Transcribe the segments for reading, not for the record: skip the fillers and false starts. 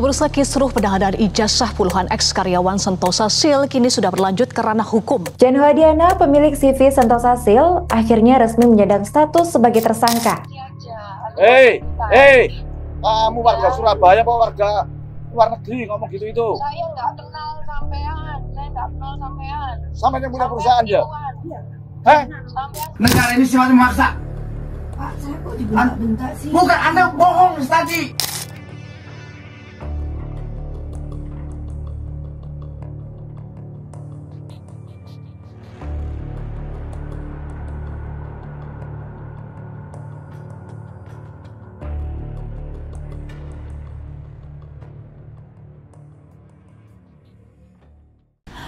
Pemirsa, kisruh penahanan ijazah puluhan ex-karyawan Sentosa Sil kini sudah berlanjut ke ranah hukum. Jan Huadiana, pemilik CV Sentosa Sil, akhirnya resmi menyandang status sebagai tersangka. Hei, kamu warga Surabaya apa warga luar negeri ngomong gitu itu? Saya nggak kenal sampean, Sampai yang punya perusahaan ya? Heh? Negara ini siapa memaksa? Pak, saya kok dibentak-bentak sih? Bukan, Anda bohong tadi.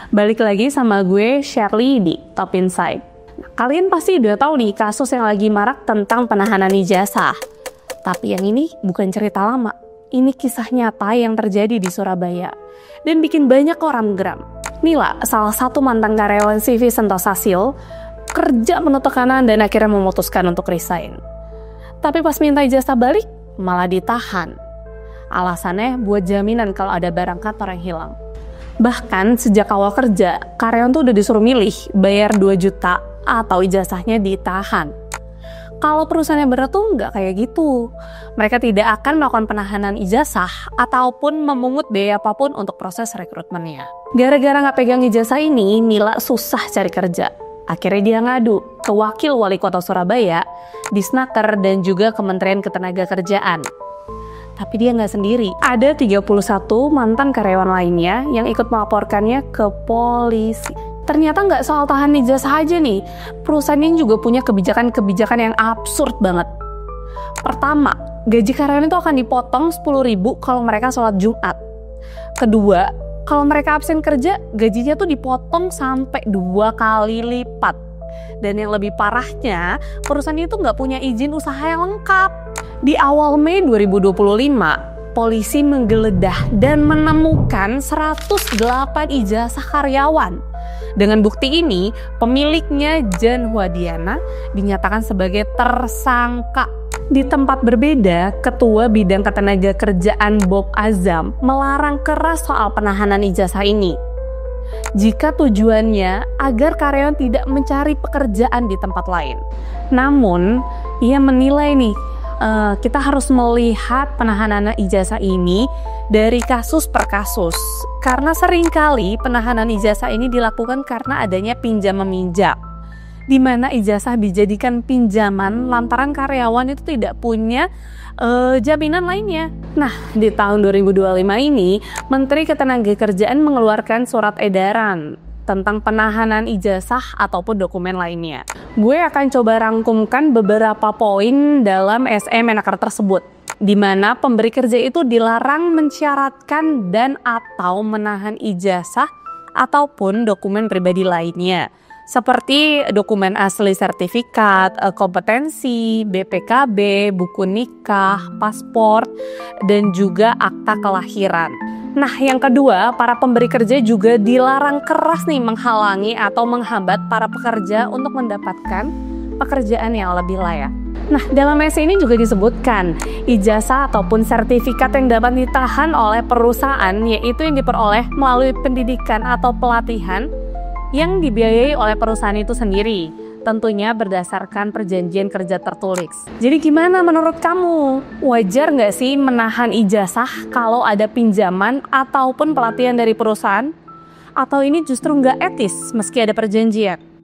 Balik lagi sama gue, Shirley, di Top Insight. Nah, kalian pasti udah tahu nih kasus yang lagi marak tentang penahanan ijazah. Tapi yang ini bukan cerita lama. Ini kisah nyata yang terjadi di Surabaya. Dan bikin banyak orang geram. Nila, salah satu mantan karyawan CV Sentosa Sil, kerja penuh tekanan dan akhirnya memutuskan untuk resign. Tapi pas minta ijazah balik, malah ditahan. Alasannya buat jaminan kalau ada barang kantor yang hilang. Bahkan sejak awal kerja, karyawan tuh udah disuruh milih bayar 2 juta atau ijazahnya ditahan. Kalau perusahaannya berat tuh nggak kayak gitu. Mereka tidak akan melakukan penahanan ijazah ataupun memungut biaya apapun untuk proses rekrutmennya. Gara-gara nggak pegang ijazah ini, Nila susah cari kerja. Akhirnya dia ngadu ke Wakil Wali Kota Surabaya, Disnaker, dan juga Kementerian Ketenagakerjaan. Tapi dia nggak sendiri. Ada 31 mantan karyawan lainnya yang ikut melaporkannya ke polisi. Ternyata nggak soal tahan ijazah aja nih. Perusahaan ini juga punya kebijakan-kebijakan yang absurd banget. Pertama, gaji karyawan itu akan dipotong 10.000 kalau mereka sholat Jumat. Kedua, kalau mereka absen kerja, gajinya tuh dipotong sampai 2 kali lipat. Dan yang lebih parahnya, perusahaan itu nggak punya izin usaha yang lengkap. Di awal Mei 2025, polisi menggeledah dan menemukan 108 ijazah karyawan. Dengan bukti ini, pemiliknya Jan Huadiana dinyatakan sebagai tersangka. Di tempat berbeda, Ketua Bidang Ketenagakerjaan Bob Azam melarang keras soal penahanan ijazah ini. Jika tujuannya agar karyawan tidak mencari pekerjaan di tempat lain. Namun, ia menilai nih, kita harus melihat penahanan ijazah ini dari kasus per kasus. Karena seringkali penahanan ijazah ini dilakukan karena adanya pinjam-meminjam, di mana ijazah dijadikan pinjaman lantaran karyawan itu tidak punya jaminan lainnya. Nah, di tahun 2025 ini, Menteri Ketenagakerjaan mengeluarkan surat edaran tentang penahanan ijazah ataupun dokumen lainnya. Gue akan coba rangkumkan beberapa poin dalam SE Menaker tersebut, di mana pemberi kerja itu dilarang mensyaratkan dan atau menahan ijazah ataupun dokumen pribadi lainnya, seperti dokumen asli sertifikat, kompetensi, BPKB, buku nikah, paspor, dan juga akta kelahiran. Nah, yang kedua, para pemberi kerja juga dilarang keras nih menghalangi atau menghambat para pekerja untuk mendapatkan pekerjaan yang lebih layak. Nah, dalam SE ini juga disebutkan ijazah ataupun sertifikat yang dapat ditahan oleh perusahaan, yaitu yang diperoleh melalui pendidikan atau pelatihan yang dibiayai oleh perusahaan itu sendiri, tentunya berdasarkan perjanjian kerja tertulis. Jadi gimana menurut kamu? Wajar nggak sih menahan ijazah kalau ada pinjaman ataupun pelatihan dari perusahaan? Atau ini justru nggak etis meski ada perjanjian?